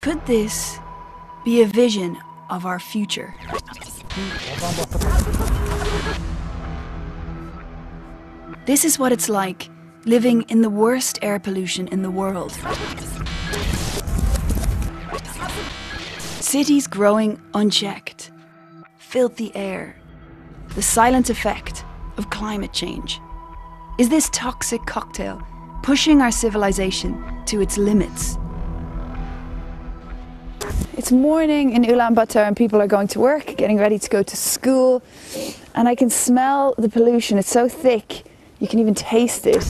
Could this be a vision of our future? This is what it's like living in the worst air pollution in the world. Cities growing unchecked, filthy air, the silent effect of climate change. Is this toxic cocktail pushing our civilization to its limits? It's morning in Ulaanbaatar and people are going to work, getting ready to go to school, and I can smell the pollution. It's so thick, you can even taste it.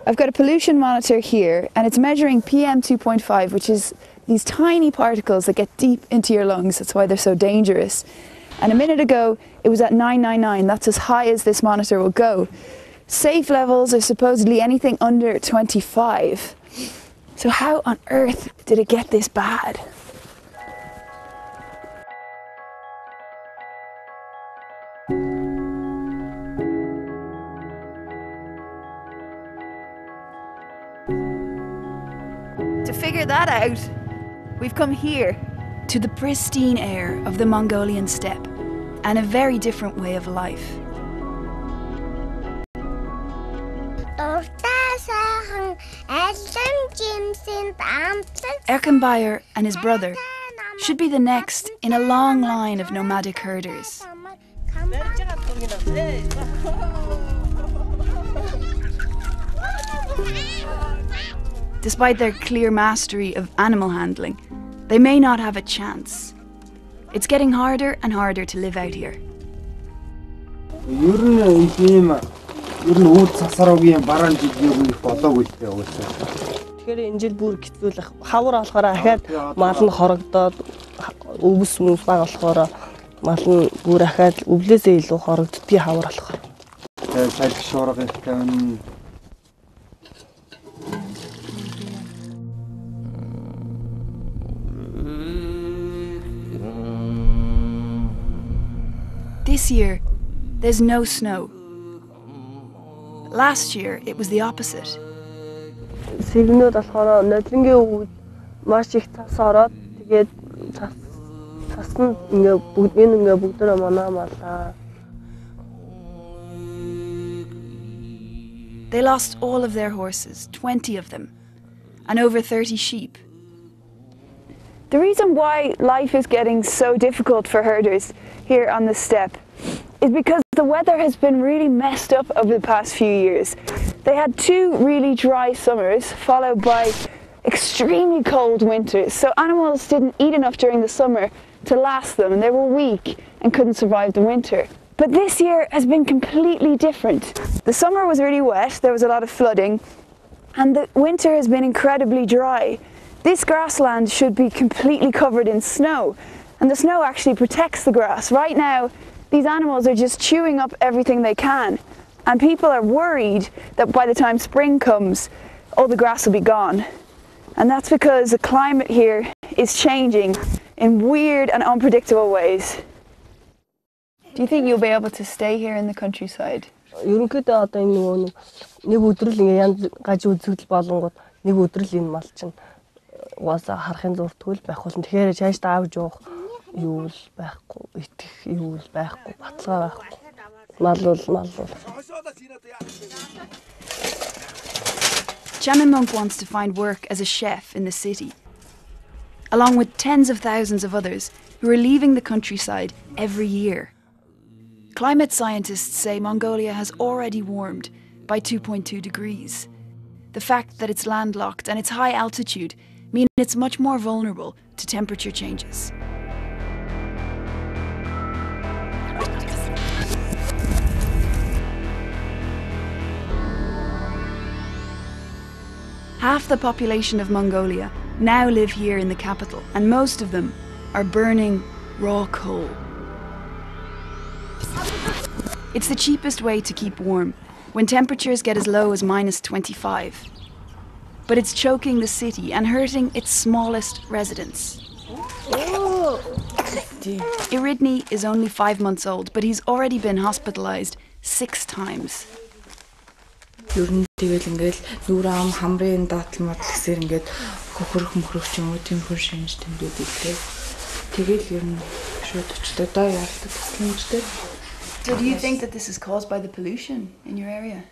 I've got a pollution monitor here and it's measuring PM 2.5, which is these tiny particles that get deep into your lungs. That's why they're so dangerous. And a minute ago, it was at 999. That's as high as this monitor will go. Safe levels are supposedly anything under 25. So how on earth did it get this bad? To figure that out, we've come here to the pristine air of the Mongolian steppe and a very different way of life. Erkenbayer and his brother should be the next in a long line of nomadic herders. Despite their clear mastery of animal handling, they may not have a chance. It's getting harder and harder to live out here. Тэгэхээр энэ жил бүр хэцүү л хавар болохоор ахаад мал нь хорогдоод өвс мөс баг болохоор мал нь бүр ахаад өвлөөсөө илүү хорогддгийг хавар болохоор. Салхи шуурга ихтэй. This year, there's no snow. Last year, it was the opposite. Сэгнүүд болохоор нодлонгийн өвд маш их цас ороод тэгээд цаснд ингээ бүгдөө манай малаа. They lost all of their horses, 20 of them, and over 30 sheep. The reason why life is getting so difficult for herders here on the steppe is because the weather has been really messed up over the past few years. They had 2 really dry summers followed by extremely cold winters, so animals didn't eat enough during the summer to last them and they were weak and couldn't survive the winter. But this year has been completely different. The summer was really wet, there was a lot of flooding, and the winter has been incredibly dry. This grassland should be completely covered in snow, and the snow actually protects the grass. Right now, these animals are just chewing up everything they can, and people are worried that by the time spring comes, all the grass will be gone. And that's because the climate here is changing in weird and unpredictable ways. Do you think you'll be able to stay here in the countryside? Ерөнхийдөө одоо энэ нэг өдрөл ингээ янз гаж үзэгдэл болонгууд нэг өдрөл энэ мал чинь угаасаа харахын зуртгүй байх болно. Тэгэхээр чааш таавж явах юу л байхгүй, итгэх юу л байхгүй, баталгаа байхгүй. Мал бол. Chamimunk wants to find work as a chef in the city, along with tens of thousands of others who are leaving the countryside every year. Climate scientists say Mongolia has already warmed by 2.2 degrees. The fact that it's landlocked and its high altitude mean it's much more vulnerable to temperature changes. Half the population of Mongolia now live here in the capital, and most of them are burning raw coal. It's the cheapest way to keep warm when temperatures get as low as -25. But it's choking the city and hurting its smallest residents. Iridny is only 5 months old, but he's already been hospitalized 6 times. Ер нь тэгэл ингээл нүрэ ам хамрын даатал модал гэсээр ингээд хөрөх мөхрөх юм уу тийм хөр шинж тэмдүүд илээ. Тэгэл ер нь шууд очтой доо яардаг тусламжтай. So do you think that this is caused by the pollution in your area?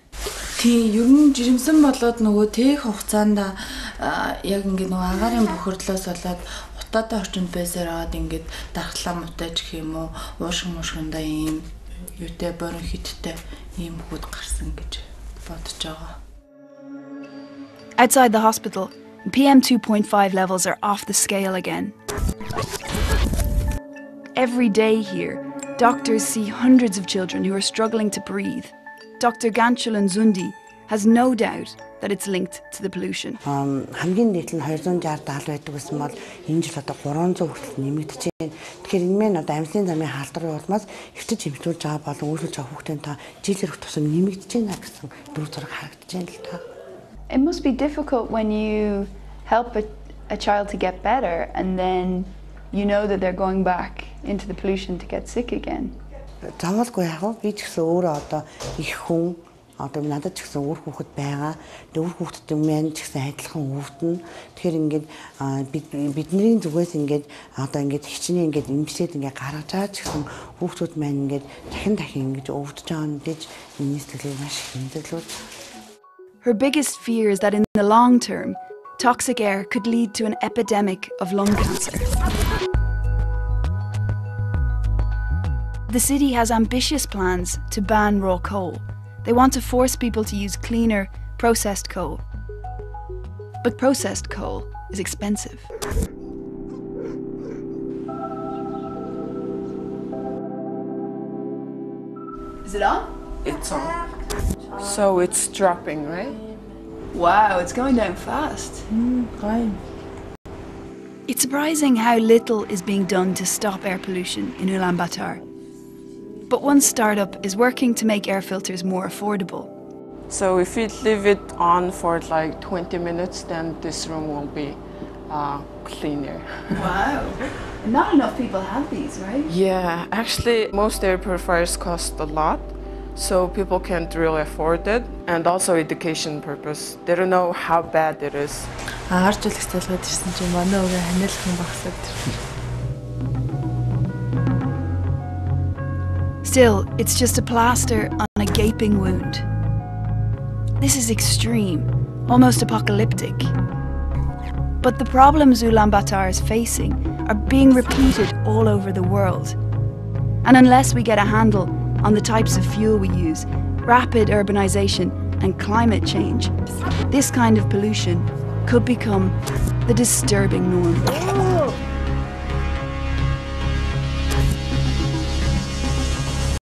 Тийм ер нь жирэмсэн болоод нөгөө тээх хугацаанд яг ингээд нөгөө агаарын бохирдлоос болоод утаатай орчинд байсаар аваад ингээд дархлаа мутаж гэх юм уу уушгиндаа ийм юутай борон хиттэй ийм хүүд гарсан гэж бодож байгаа. Outside the hospital, PM 2.5 levels are off the scale again. Every day here, doctors see hundreds of children who are struggling to breathe. Dr. Ganchulan Zundi has no doubt that it's linked to the pollution. Хамгийн дээд нь 260-70 байдаг гэсэн бол энэ жил одоо 300 хүртэл нэмэгдэж байна. Тэгэхээр энэ мэн одоо амьсгалын замын халдварын улмаас эрчиж хэмжүүлж байгаа болон үйлчлүүлж байгаа хүүхдийн та жил ирэх тусам нэмэгдэж байна гэсэн дүр зураг харагдаж байна л та. It must be difficult when you help a child to get better and then you know that they're going back into the pollution to get sick again. Заавалгүй яг би ч гэсэн өөрөө одоо их хүн одоо надад ч гэсэн өөр хүүхэд байгаа. Өөр хүүхэдтэй мэн ч гэсэн адилхан өвдөн. Тэгэхээр ингээд бидний зүгээс ингээд одоо ингээд хичнээн ингээд имжлээд ингээд гаргаж байгаа ч гэсэн хүүхдүүд маань ингээд дахин ингэж өвдөж байгаа нь гэж миний сэтгэлийг маш их хэмдэглүүд. Her biggest fear is that in the long term, toxic air could lead to an epidemic of lung cancer. The city has ambitious plans to ban raw coal. They want to force people to use cleaner, processed coal. But processed coal is expensive. Is it on? It's on. So it's dropping, right? Wow, it's going down fast. Fine. It's surprising how little is being done to stop air pollution in Ulaanbaatar. But one startup is working to make air filters more affordable. So if we leave it on for like 20 minutes, then this room will be cleaner. Wow. Not enough people have these, right? Yeah, actually most air purifiers cost a lot, so people can't really afford it, and also education purpose. They don't know how bad it is. Харж үлэх талгаад ирсэн чинь манай өвөө ханиалхан багсаад. Still, it's just a plaster on a gaping wound. This is extreme, almost apocalyptic. But the problems Ulaanbaatar is facing are being repeated all over the world. And unless we get a handle on the types of fuel we use, rapid urbanisation and climate change, this kind of pollution could become the disturbing norm.